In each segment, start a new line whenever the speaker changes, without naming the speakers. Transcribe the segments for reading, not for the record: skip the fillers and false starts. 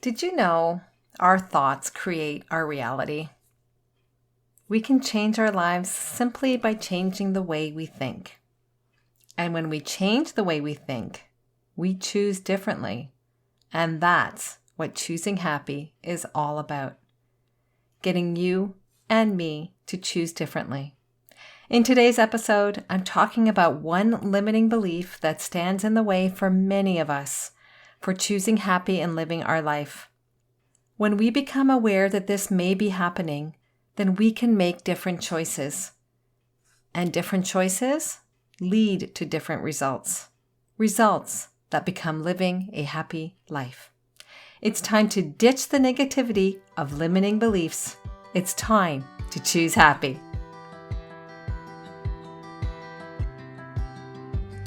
Did you know our thoughts create our reality? We can change our lives simply by changing the way we think. And when we change the way we think, we choose differently. And that's what choosing happy is all about. Getting you and me to choose differently. In today's episode, I'm talking about one limiting belief that stands in the way for many of us for choosing happy and living our life. When we become aware that this may be happening, then we can make different choices. And different choices lead to different results. Results that become living a happy life. It's time to ditch the negativity of limiting beliefs. It's time to choose happy.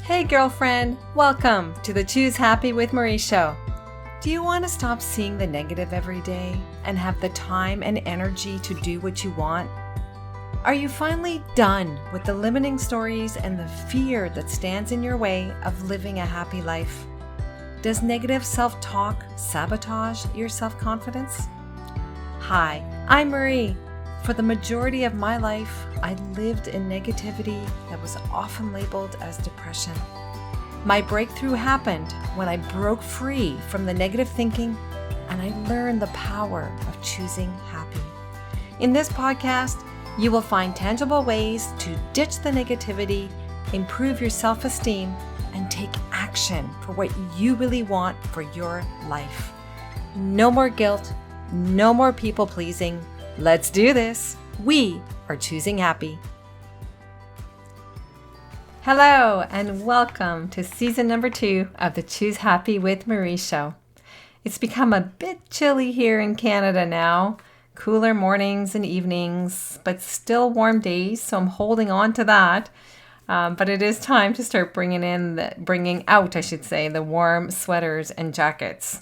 Hey girlfriend, welcome to the Choose Happy with Marie show. Do you want to stop seeing the negative every day and have the time and energy to do what you want? Are you finally done with the limiting stories and the fear that stands in your way of living a happy life? Does negative self-talk sabotage your self-confidence? Hi, I'm Marie. For the majority of my life, I lived in negativity that was often labeled as depression. My breakthrough happened when I broke free from the negative thinking and I learned the power of choosing happy. In this podcast, you will find tangible ways to ditch the negativity, improve your self-esteem, and take action for what you really want for your life. No more guilt, no more people pleasing. Let's do this. We are choosing happy. Hello and welcome to season number 2 of the Choose Happy with Marie show. It's become a bit chilly here in Canada now. Cooler mornings and evenings, but still warm days, so I'm holding on to that. But it is time to start bringing out the warm sweaters and jackets.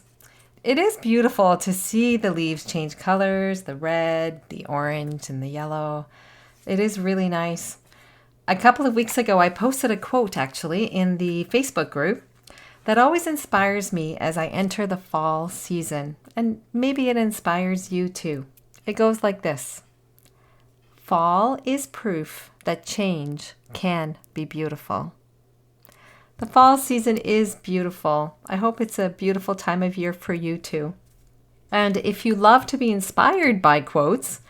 It is beautiful to see the leaves change colors, the red, the orange, and the yellow. It is really nice. A couple of weeks ago, I posted a quote actually in the Facebook group that always inspires me as I enter the fall season, and maybe it inspires you too. It goes like this: fall is proof that change can be beautiful. The fall season is beautiful. I hope it's a beautiful time of year for you too. And if you love to be inspired by quotes,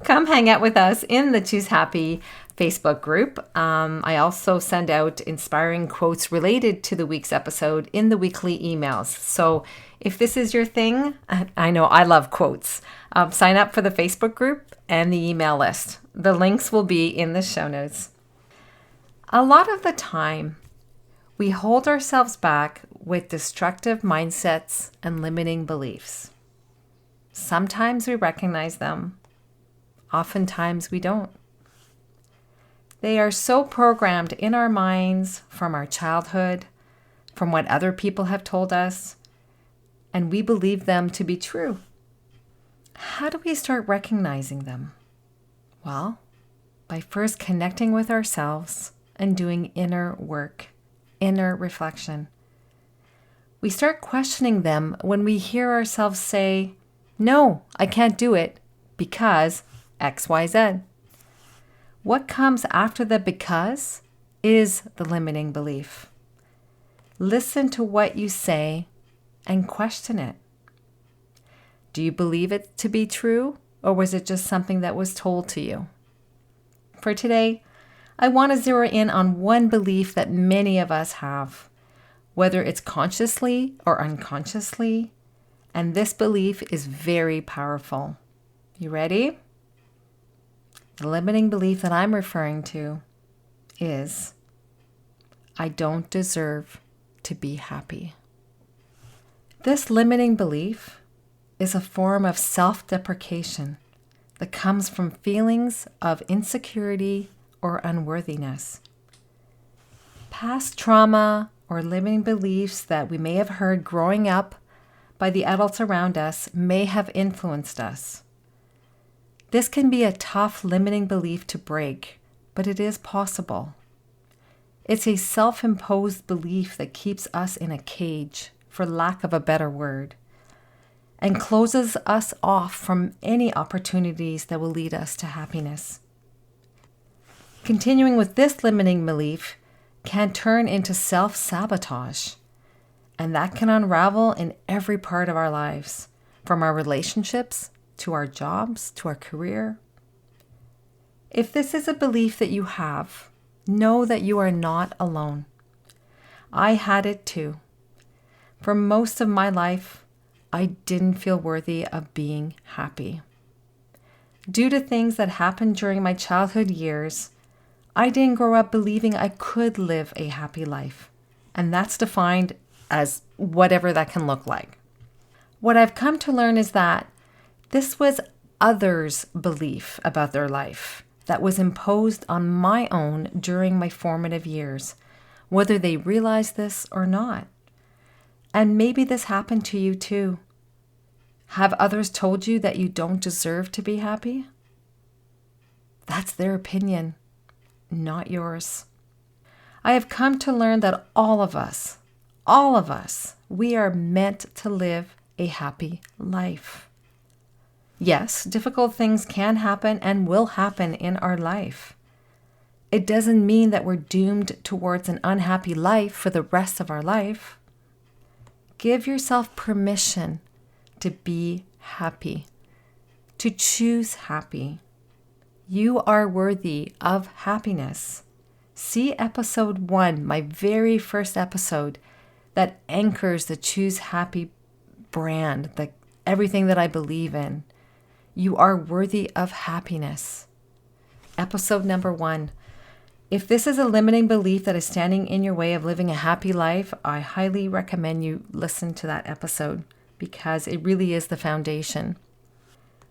come hang out with us in the Choose Happy Facebook group. I also send out inspiring quotes related to the week's episode in the weekly emails. So if this is your thing, I know I love quotes. Sign up for the Facebook group and the email list. The links will be in the show notes. A lot of the time, we hold ourselves back with destructive mindsets and limiting beliefs. Sometimes we recognize them. Oftentimes we don't. They are so programmed in our minds from our childhood, from what other people have told us, and we believe them to be true. How do we start recognizing them? Well, by first connecting with ourselves and doing inner work. Inner reflection. We start questioning them when we hear ourselves say, "No, I can't do it because XYZ." What comes after the because is the limiting belief. Listen to what you say and question it. Do you believe it to be true, or was it just something that was told to you? For today, I want to zero in on one belief that many of us have, whether it's consciously or unconsciously, and this belief is very powerful. You ready? The limiting belief that I'm referring to is, I don't deserve to be happy. This limiting belief is a form of self-deprecation that comes from feelings of insecurity or unworthiness. Past trauma or limiting beliefs that we may have heard growing up by the adults around us may have influenced us. This can be a tough limiting belief to break, but it is possible. It's a self-imposed belief that keeps us in a cage, for lack of a better word. and closes us off from any opportunities that will lead us to happiness. Continuing with this limiting belief can turn into self-sabotage, and that can unravel in every part of our lives, from our relationships to our jobs to our career. If this is a belief that you have, know that you are not alone. I had it too. For most of my life, I didn't feel worthy of being happy. Due to things that happened during my childhood years, I didn't grow up believing I could live a happy life. And that's defined as whatever that can look like. What I've come to learn is that this was others' belief about their life that was imposed on my own during my formative years, whether they realized this or not. And maybe this happened to you too. Have others told you that you don't deserve to be happy? That's their opinion, not yours. I have come to learn that all of us, we are meant to live a happy life. Yes, difficult things can happen and will happen in our life. It doesn't mean that we're doomed towards an unhappy life for the rest of our life. Give yourself permission to be happy, to choose happy. You are worthy of happiness. See episode 1, my very first episode, that anchors the Choose Happy brand, everything that I believe in. You are worthy of happiness. Episode number 1. If this is a limiting belief that is standing in your way of living a happy life, I highly recommend you listen to that episode because it really is the foundation.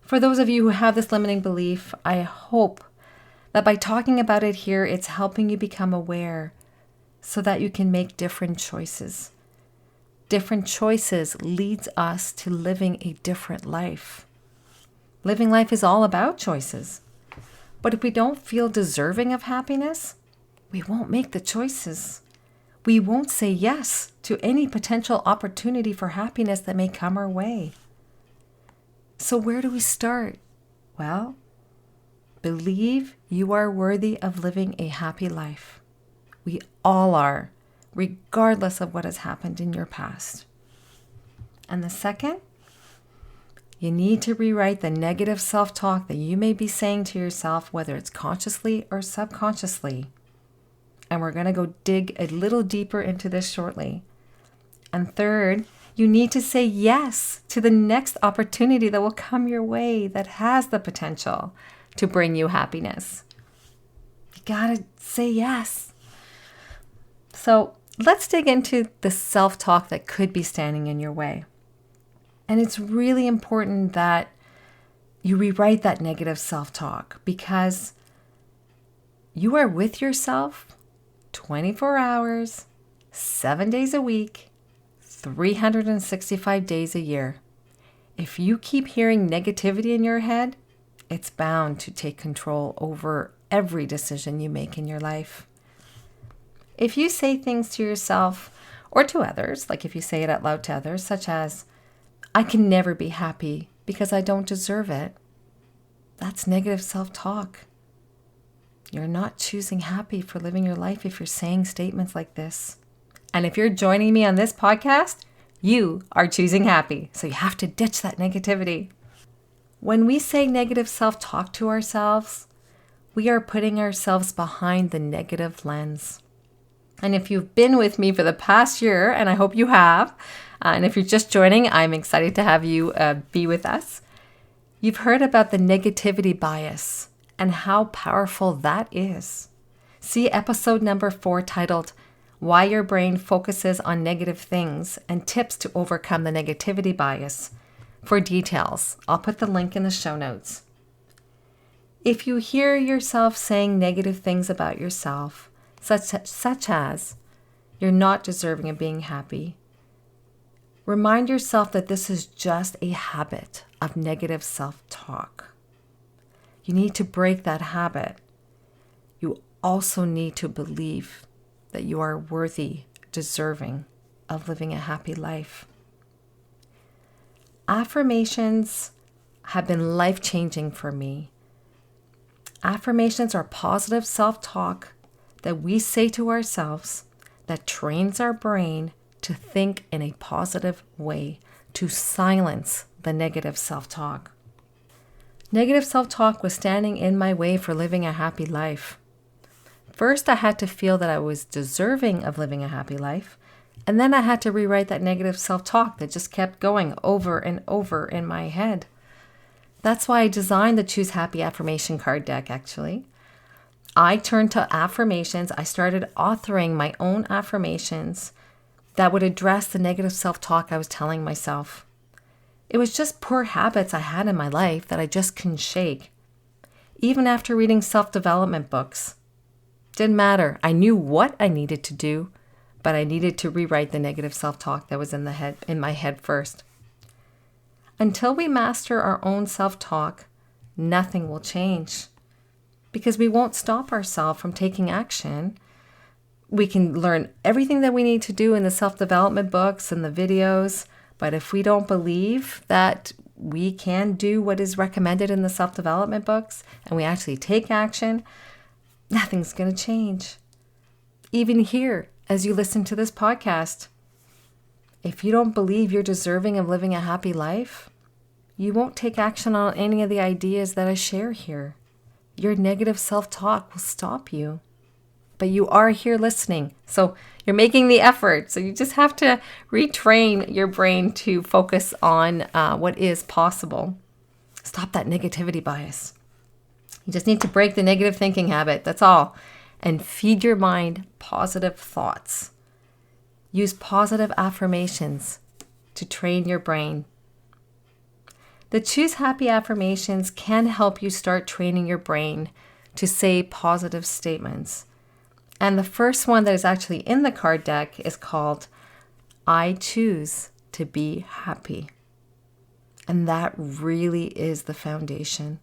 For those of you who have this limiting belief, I hope that by talking about it here, it's helping you become aware so that you can make different choices. Different choices leads us to living a different life. Living life is all about choices. But if we don't feel deserving of happiness, we won't make the choices. We won't say yes to any potential opportunity for happiness that may come our way. So where do we start? Well, believe you are worthy of living a happy life. We all are, regardless of what has happened in your past. And the second, you need to rewrite the negative self-talk that you may be saying to yourself, whether it's consciously or subconsciously. And we're going to go dig a little deeper into this shortly. And third, you need to say yes to the next opportunity that will come your way that has the potential to bring you happiness. You got to say yes. So let's dig into the self-talk that could be standing in your way. And it's really important that you rewrite that negative self-talk because you are with yourself 24 hours, 7 days a week, 365 days a year. If you keep hearing negativity in your head, it's bound to take control over every decision you make in your life. If you say things to yourself or to others, like if you say it out loud to others, such as, I can never be happy because I don't deserve it. That's negative self-talk. You're not choosing happy for living your life if you're saying statements like this. And if you're joining me on this podcast, you are choosing happy. So you have to ditch that negativity. When we say negative self-talk to ourselves, we are putting ourselves behind the negative lens. And if you've been with me for the past year, and I hope you have, and if you're just joining, I'm excited to have you be with us. You've heard about the negativity bias and how powerful that is. See episode number 4 titled, Why Your Brain Focuses on Negative Things and Tips to Overcome the Negativity Bias for details. I'll put the link in the show notes. If you hear yourself saying negative things about yourself, such as, you're not deserving of being happy, remind yourself that this is just a habit of negative self-talk. You need to break that habit. You also need to believe that you are worthy, deserving of living a happy life. Affirmations have been life-changing for me. Affirmations are positive self-talk that we say to ourselves that trains our brain to think in a positive way, to silence the negative self-talk. Negative self-talk was standing in my way for living a happy life. First, I had to feel that I was deserving of living a happy life, and then I had to rewrite that negative self-talk that just kept going over and over in my head. That's why I designed the Choose Happy affirmation card deck, actually. I turned to affirmations. I started authoring my own affirmations that would address the negative self-talk I was telling myself. It was just poor habits I had in my life that I just couldn't shake. Even after reading self-development books. Didn't matter. I knew what I needed to do, but I needed to rewrite the negative self-talk that was in my head first. Until we master our own self-talk, nothing will change. Because we won't stop ourselves from taking action. We can learn everything that we need to do in the self-development books and the videos, but if we don't believe that we can do what is recommended in the self-development books and we actually take action, nothing's going to change. Even here, as you listen to this podcast, if you don't believe you're deserving of living a happy life, you won't take action on any of the ideas that I share here. Your negative self-talk will stop you. But you are here listening, so you're making the effort. So you just have to retrain your brain to focus on what is possible. Stop that negativity bias. You just need to break the negative thinking habit, that's all. And feed your mind positive thoughts. Use positive affirmations to train your brain. The Choose Happy affirmations can help you start training your brain to say positive statements. And the first one that is actually in the card deck is called, I choose to be happy. And that really is the foundation.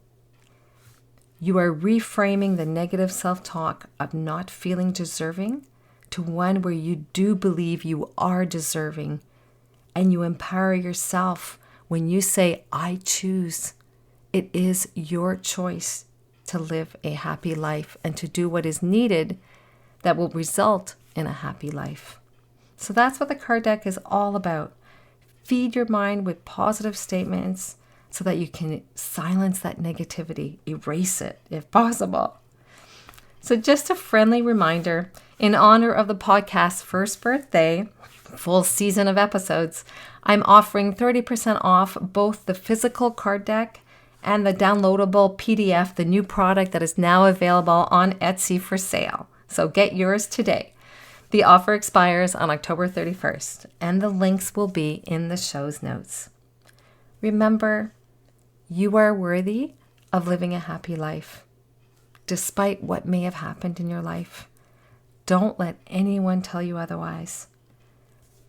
You are reframing the negative self-talk of not feeling deserving to one where you do believe you are deserving. And you empower yourself when you say, I choose. It is your choice to live a happy life and to do what is needed that will result in a happy life. So that's what the card deck is all about. Feed your mind with positive statements so that you can silence that negativity, erase it if possible. So just a friendly reminder, in honor of the podcast's first birthday, full season of episodes, I'm offering 30% off both the physical card deck and the downloadable PDF, the new product that is now available on Etsy for sale. So get yours today. The offer expires on October 31st, and the links will be in the show's notes. Remember, you are worthy of living a happy life, despite what may have happened in your life. Don't let anyone tell you otherwise.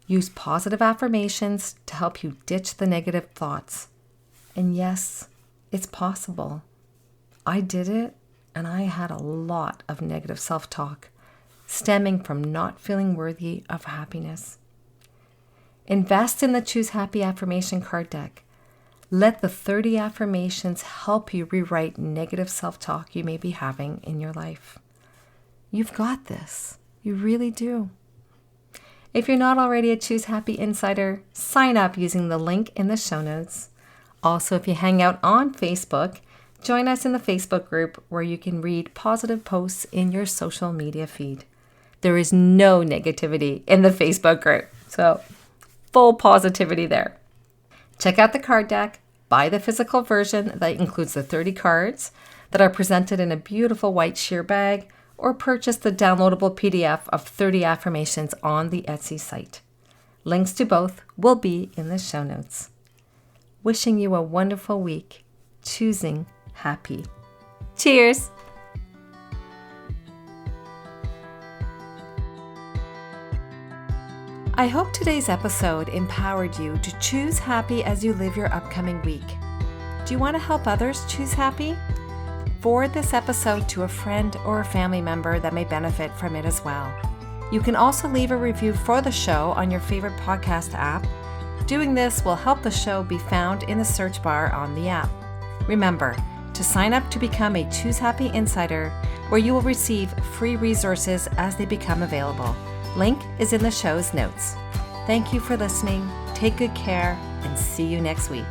Use positive affirmations to help you ditch the negative thoughts. And yes, it's possible. I did it, and I had a lot of negative self-talk stemming from not feeling worthy of happiness. Invest in the Choose Happy affirmation card deck. Let the 30 affirmations help you rewrite negative self-talk you may be having in your life. You've got this. You really do. If you're not already a Choose Happy Insider, sign up using the link in the show notes. Also, if you hang out on Facebook, join us in the Facebook group where you can read positive posts in your social media feed. There is no negativity in the Facebook group, so full positivity there. Check out the card deck, buy the physical version that includes the 30 cards that are presented in a beautiful white sheer bag, or purchase the downloadable PDF of 30 affirmations on the Etsy site. Links to both will be in the show notes. Wishing you a wonderful week, choosing happy. Cheers! I hope today's episode empowered you to choose happy as you live your upcoming week. Do you want to help others choose happy? Forward this episode to a friend or a family member that may benefit from it as well. You can also leave a review for the show on your favorite podcast app. Doing this will help the show be found in the search bar on the app. Remember to sign up to become a Choose Happy Insider, where you will receive free resources as they become available. Link is in the show's notes. Thank you for listening. Take good care and see you next week.